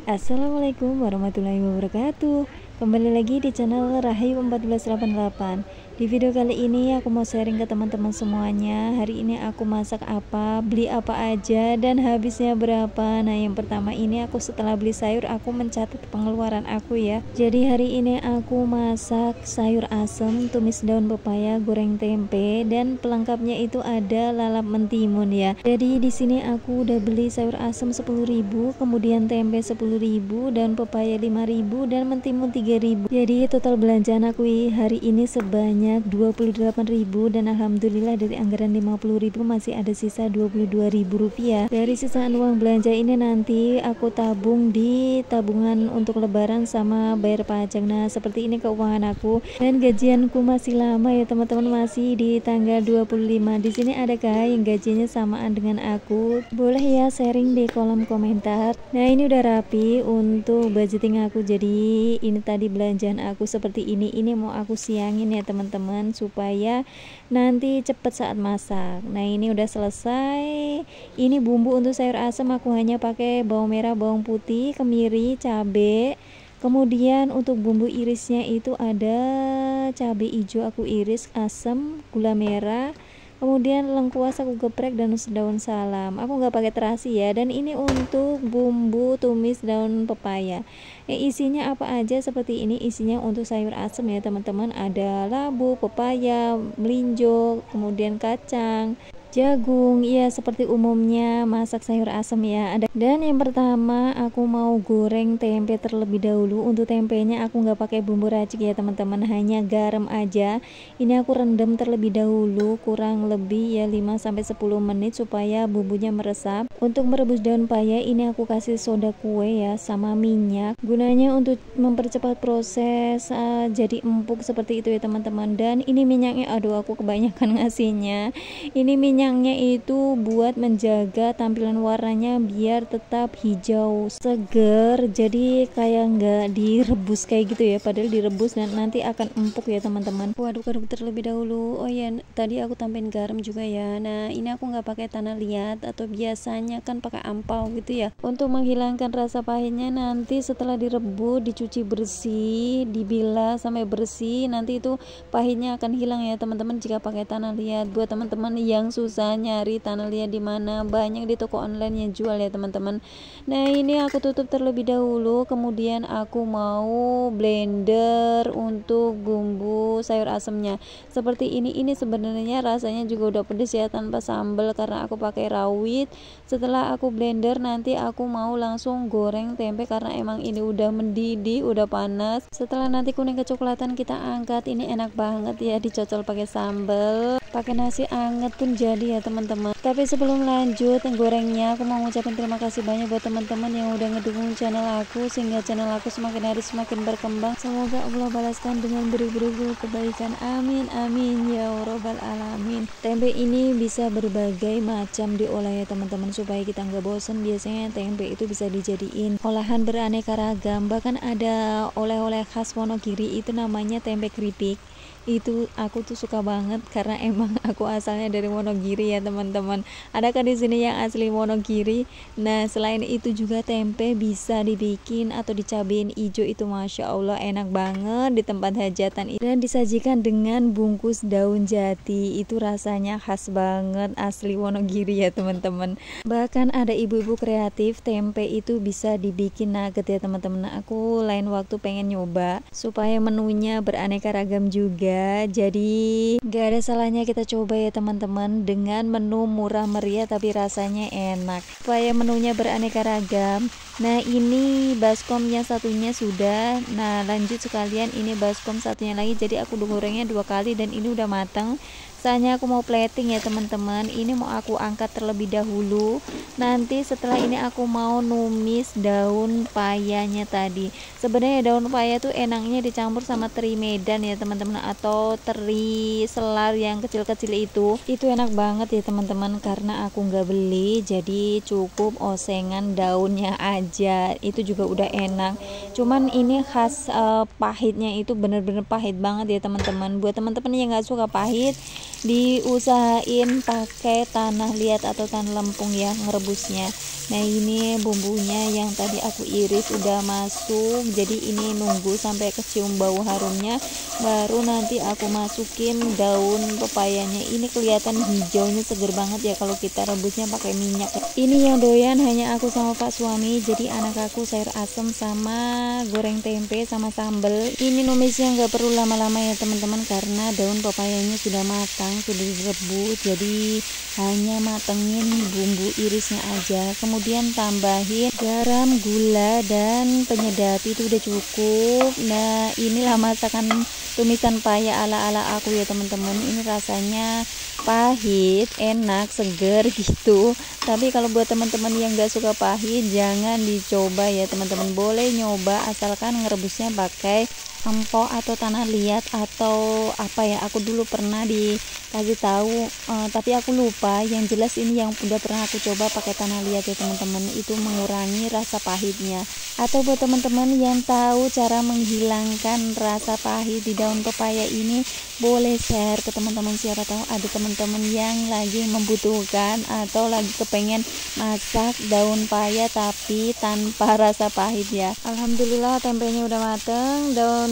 Assalamualaikum warahmatullahi wabarakatuh. Kembali lagi di channel Rahayu 1488. Di video kali ini aku mau sharing ke teman-teman semuanya. Hari ini aku masak apa, beli apa aja, dan habisnya berapa. Nah, yang pertama ini aku setelah beli sayur aku mencatat pengeluaran aku ya. Jadi hari ini aku masak sayur asem, tumis daun pepaya, goreng tempe, dan pelengkapnya itu ada lalap mentimun ya. Jadi di sini aku udah beli sayur asem 10.000, kemudian tempe 10.000, dan pepaya 5.000, dan mentimun 3.000. Jadi total belanjaan aku hari ini sebanyak 28.000, dan alhamdulillah dari anggaran 50.000 masih ada sisa 22.000 rupiah. Dari sisaan uang belanja ini nanti aku tabung di tabungan untuk lebaran sama bayar pajak. Nah, seperti ini keuangan aku, dan gajianku masih lama ya teman-teman, masih di tanggal 25. Di sini adakah yang gajinya samaan dengan aku? Boleh ya sharing di kolom komentar. Nah, ini udah rapi untuk budgeting aku. Jadi ini tadi belanjaan aku seperti ini mau aku siangin ya teman-teman, supaya nanti cepet saat masak. Nah, ini udah selesai. Ini bumbu untuk sayur asem aku hanya pakai bawang merah, bawang putih, kemiri, cabe. Kemudian untuk bumbu irisnya itu ada cabai hijau aku iris, asam, gula merah, kemudian lengkuas aku geprek, dan daun salam. Aku nggak pakai terasi ya. Dan ini untuk bumbu tumis daun pepaya. Isinya apa aja seperti ini. Isinya untuk sayur asem ya teman-teman. Ada labu, pepaya, melinjo, kemudian kacang, jagung, ya seperti umumnya masak sayur asem ya. Dan yang pertama aku mau goreng tempe terlebih dahulu. Untuk tempenya aku nggak pakai bumbu racik ya teman-teman, hanya garam aja. Ini aku rendam terlebih dahulu kurang lebih ya 5-10 menit supaya bumbunya meresap. Untuk merebus daun paya ini aku kasih soda kue ya sama minyak, gunanya untuk mempercepat proses jadi empuk seperti itu ya teman-teman. Dan ini minyaknya, aduh aku kebanyakan ngasihnya. Ini minyaknya itu buat menjaga tampilan warnanya biar tetap hijau seger, jadi kayak nggak direbus kayak gitu ya, padahal direbus dan nanti akan empuk ya teman-teman. Aduk-aduk terlebih dahulu. Oh ya, tadi aku tambahin garam juga ya. Nah, ini aku nggak pakai tanah liat, atau biasanya kan pakai ampau gitu ya, untuk menghilangkan rasa pahitnya. Nanti setelah direbus, dicuci bersih, dibilas sampai bersih, nanti itu pahitnya akan hilang ya teman-teman jika pakai tanah liat. Buat teman-teman yang susah nyari tanah liat di mana, banyak di toko online yang jual ya teman-teman. Nah, ini aku tutup terlebih dahulu, kemudian aku mau blender untuk bumbu sayur asemnya seperti ini sebenarnya rasanya juga udah pedes ya tanpa sambal karena aku pakai rawit. Setelah aku blender nanti aku mau langsung goreng tempe karena emang ini udah mendidih, udah panas. Setelah nanti kuning kecoklatan kita angkat. Ini enak banget ya dicocol pakai sambal, pakai nasi anget pun jadi ya teman-teman. Tapi sebelum lanjut gorengnya, aku mau ngucapin terima kasih banyak buat teman-teman yang udah ngedukung channel aku sehingga channel aku semakin hari semakin berkembang. Semoga Allah balaskan dengan beribu-ribu kebaikan, amin amin ya robbal alamin. Tempe ini bisa berbagai macam diolah ya teman-teman supaya kita nggak bosan. Biasanya tempe itu bisa dijadiin olahan beraneka ragam, bahkan ada oleh-oleh khas Wonogiri itu namanya tempe keripik. Itu aku tuh suka banget karena emang aku asalnya dari Wonogiri ya teman-teman. Adakah di sini yang asli Wonogiri? Nah, selain itu juga tempe bisa dibikin atau dicabain hijau, itu masya Allah enak banget di tempat hajatan, dan disajikan dengan bungkus daun jati. Itu rasanya khas banget asli Wonogiri ya teman-teman. Bahkan ada ibu-ibu kreatif tempe itu bisa dibikin nugget ya teman-teman. Nah, aku lain waktu pengen nyoba supaya menunya beraneka ragam juga. Jadi gak ada salahnya kita coba ya teman-teman, dengan menu murah meriah tapi rasanya enak supaya menunya beraneka ragam. Nah, ini baskom yang satunya sudah. Nah, lanjut sekalian, ini baskom satunya lagi. Jadi aku gorengnya 2 kali dan ini udah matang. Saatnya aku mau plating ya teman-teman. Ini mau aku angkat terlebih dahulu. Nanti setelah ini aku mau numis daun payanya tadi. Sebenarnya daun paya tuh enaknya dicampur sama teri Medan ya teman-teman, atau teri selar yang kecil-kecil itu enak banget ya teman-teman. Karena aku nggak beli, jadi cukup osengan daunnya aja, itu juga udah enak. Cuman ini khas pahitnya itu bener-bener pahit banget ya teman-teman. Buat teman-teman yang nggak suka pahit, diusahain pakai tanah liat atau tanah lempung ya ngerebusnya. Nah ini bumbunya yang tadi aku iris udah masuk, jadi ini nunggu sampai kecium bau harumnya, baru nanti aku masukin daun pepayanya. Ini kelihatan hijaunya seger banget ya kalau kita rebusnya pakai minyak. Ini yang doyan hanya aku sama Pak suami, jadi anak aku sayur asem sama goreng tempe sama sambel. Ini numisnya nggak perlu lama-lama ya teman-teman, karena daun pepayanya sudah matang, sudah direbus, jadi hanya matengin bumbu irisnya aja, kemudian tambahin garam, gula, dan penyedap, itu udah cukup. Nah inilah masakan tumisan paya ala-ala aku ya teman-teman. Ini rasanya pahit, enak, seger gitu. Tapi kalau buat teman-teman yang gak suka pahit jangan dicoba ya teman-teman. Boleh nyoba asalkan ngerebusnya pakai empok atau tanah liat atau apa ya, aku dulu pernah dikasih tahu tapi aku lupa. Yang jelas ini yang udah pernah aku coba pakai tanah liat ya teman-teman, itu mengurangi rasa pahitnya. Atau buat teman-teman yang tahu cara menghilangkan rasa pahit di daun pepaya ini, boleh share ke teman-teman, siapa tahu ada teman-teman yang lagi membutuhkan atau lagi kepengen masak daun paya tapi tanpa rasa pahit ya. Alhamdulillah tempenya udah mateng, daun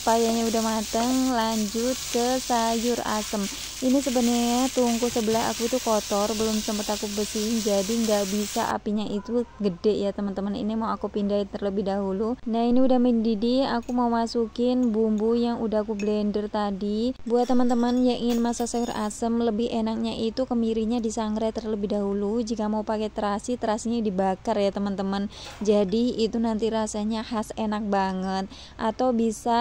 payanya udah mateng. Lanjut ke sayur asem. Ini sebenarnya tungku sebelah aku itu kotor, belum sempat aku bersihin, jadi nggak bisa, apinya itu gede ya teman-teman. Ini mau aku pindahin terlebih dahulu. Nah ini udah mendidih, aku mau masukin bumbu yang udah aku blender tadi. Buat teman-teman yang ingin masak sayur asem, lebih enaknya itu kemirinya disangrai terlebih dahulu. Jika mau pakai terasi, terasinya dibakar ya teman-teman, jadi itu nanti rasanya khas, enak banget. Atau bisa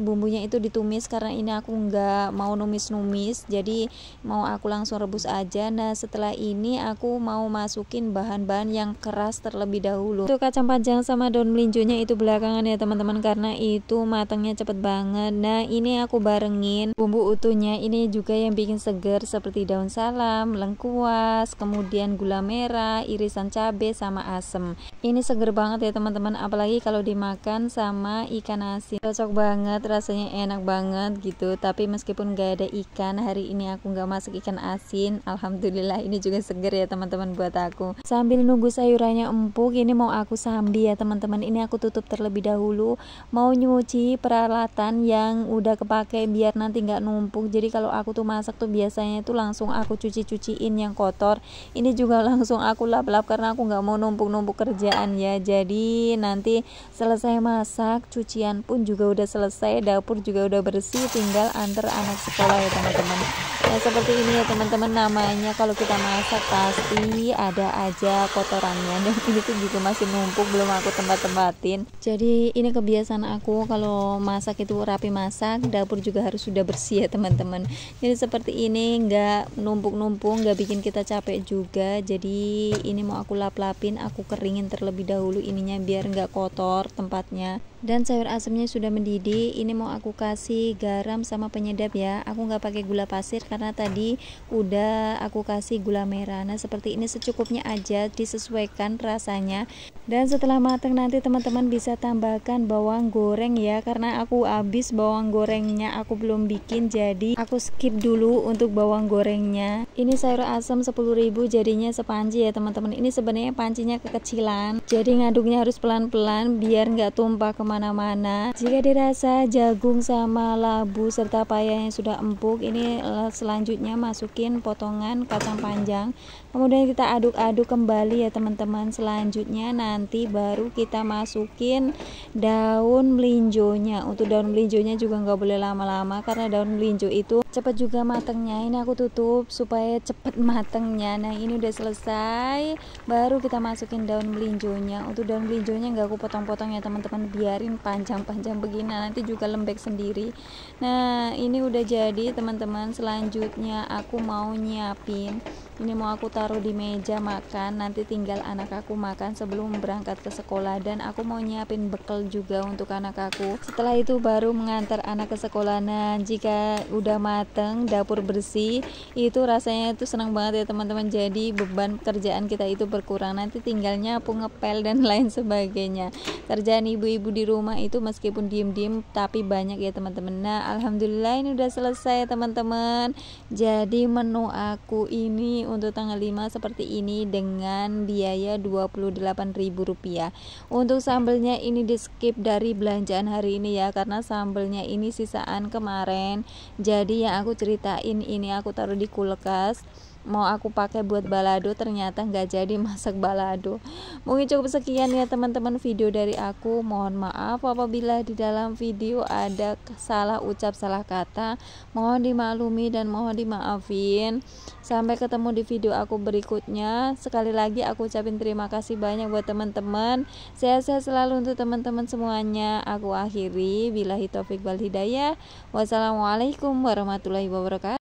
bumbunya itu ditumis, karena ini aku nggak mau numis-numis, jadi mau aku langsung rebus aja. Nah setelah ini aku mau masukin bahan-bahan yang keras terlebih dahulu. Untuk kacang panjang sama daun melinjonya itu belakangan ya teman-teman, karena itu matangnya cepet banget. Nah ini aku barengin bumbu utuhnya, ini juga yang bikin seger, seperti daun salam, lengkuas, kemudian gula merah, irisan cabai sama asem. Ini seger banget ya teman-teman, apalagi kalau dimakan sama ikan asin, cocok banget, rasanya enak banget gitu. Tapi meskipun gak ada ikan, hari ini aku nggak masak ikan asin, alhamdulillah ini juga seger ya teman-teman buat aku. Sambil nunggu sayurannya empuk, ini mau aku sambi ya teman-teman. Ini aku tutup terlebih dahulu, mau nyuci peralatan yang udah kepake biar nanti nggak numpuk. Jadi kalau aku tuh masak tuh biasanya tuh langsung aku cuciin yang kotor, ini juga langsung aku lap-lap karena aku nggak mau numpuk-numpuk kerjaan ya. Jadi nanti selesai masak, cucian pun juga udah selesai, dapur juga udah bersih, tinggal antar anak sekolah ya teman-teman. Nah seperti ini ya teman-teman, namanya kalau kita masak pasti ada aja kotorannya, dan ini tuh juga masih numpuk, belum aku tempat-tempatin. Jadi ini kebiasaan aku, kalau masak itu rapi masak, dapur juga harus sudah bersih ya teman-teman. Jadi seperti ini, nggak numpuk-numpuk, nggak bikin kita capek juga. Jadi ini mau aku lap-lapin, aku keringin terlebih dahulu ininya biar nggak kotor tempatnya. Dan sayur asemnya sudah mendidih, ini mau aku kasih garam sama penyedap ya. Aku nggak pakai gula pasir karena tadi udah aku kasih gula merah. Nah seperti ini secukupnya aja, disesuaikan rasanya. Dan setelah matang nanti teman-teman bisa tambahkan bawang goreng ya, karena aku habis bawang gorengnya aku belum bikin, jadi aku skip dulu untuk bawang gorengnya. Ini sayur asem 10.000 jadinya sepanci ya teman-teman. Ini sebenarnya pancinya kekecilan, jadi ngaduknya harus pelan-pelan biar nggak tumpah kemana-mana. Jika dirasa jagung sama labu serta payanya sudah empuk, ini selanjutnya masukin potongan kacang panjang, kemudian kita aduk-aduk kembali ya teman-teman. Selanjutnya nanti baru kita masukin daun melinjonya. Untuk daun melinjonya juga nggak boleh lama-lama, karena daun melinjo itu cepat juga matangnya. Ini aku tutup supaya cepat matangnya. Nah ini udah selesai, baru kita masukin daun melinjonya. Untuk daun melinjonya nggak aku potong-potong ya teman-teman, biarin panjang-panjang begini, nanti juga lembek sendiri. Nah ini udah jadi teman-teman. Selanjutnya aku mau nyiapin Ini mau aku taruh di meja makan, nanti tinggal anak aku makan sebelum berangkat ke sekolah. Dan aku mau nyiapin bekal juga untuk anak aku. Setelah itu baru mengantar anak ke sekolah. Nah, jika udah mateng, dapur bersih, itu rasanya itu senang banget ya teman-teman. Jadi beban kerjaan kita itu berkurang, nanti tinggal nyapu, ngepel dan lain sebagainya. Kerjaan ibu-ibu di rumah itu meskipun diem-diem tapi banyak ya teman-teman. Nah, alhamdulillah ini udah selesai teman-teman. Jadi menu aku ini untuk tanggal 5 seperti ini dengan biaya Rp28.000. Untuk sambelnya ini di skip dari belanjaan hari ini ya, karena sambelnya ini sisaan kemarin. Jadi yang aku ceritain ini aku taruh di kulkas, mau aku pakai buat balado, ternyata nggak jadi masak balado. Mungkin cukup sekian ya teman-teman video dari aku. Mohon maaf apabila di dalam video ada salah ucap, salah kata, mohon dimaklumi dan mohon dimaafin. Sampai ketemu di video aku berikutnya. Sekali lagi aku ucapin terima kasih banyak buat teman-teman. Sehat-sehat selalu untuk teman-teman semuanya. Aku akhiri, billahi taufik wal hidayah. Wassalamualaikum warahmatullahi wabarakatuh.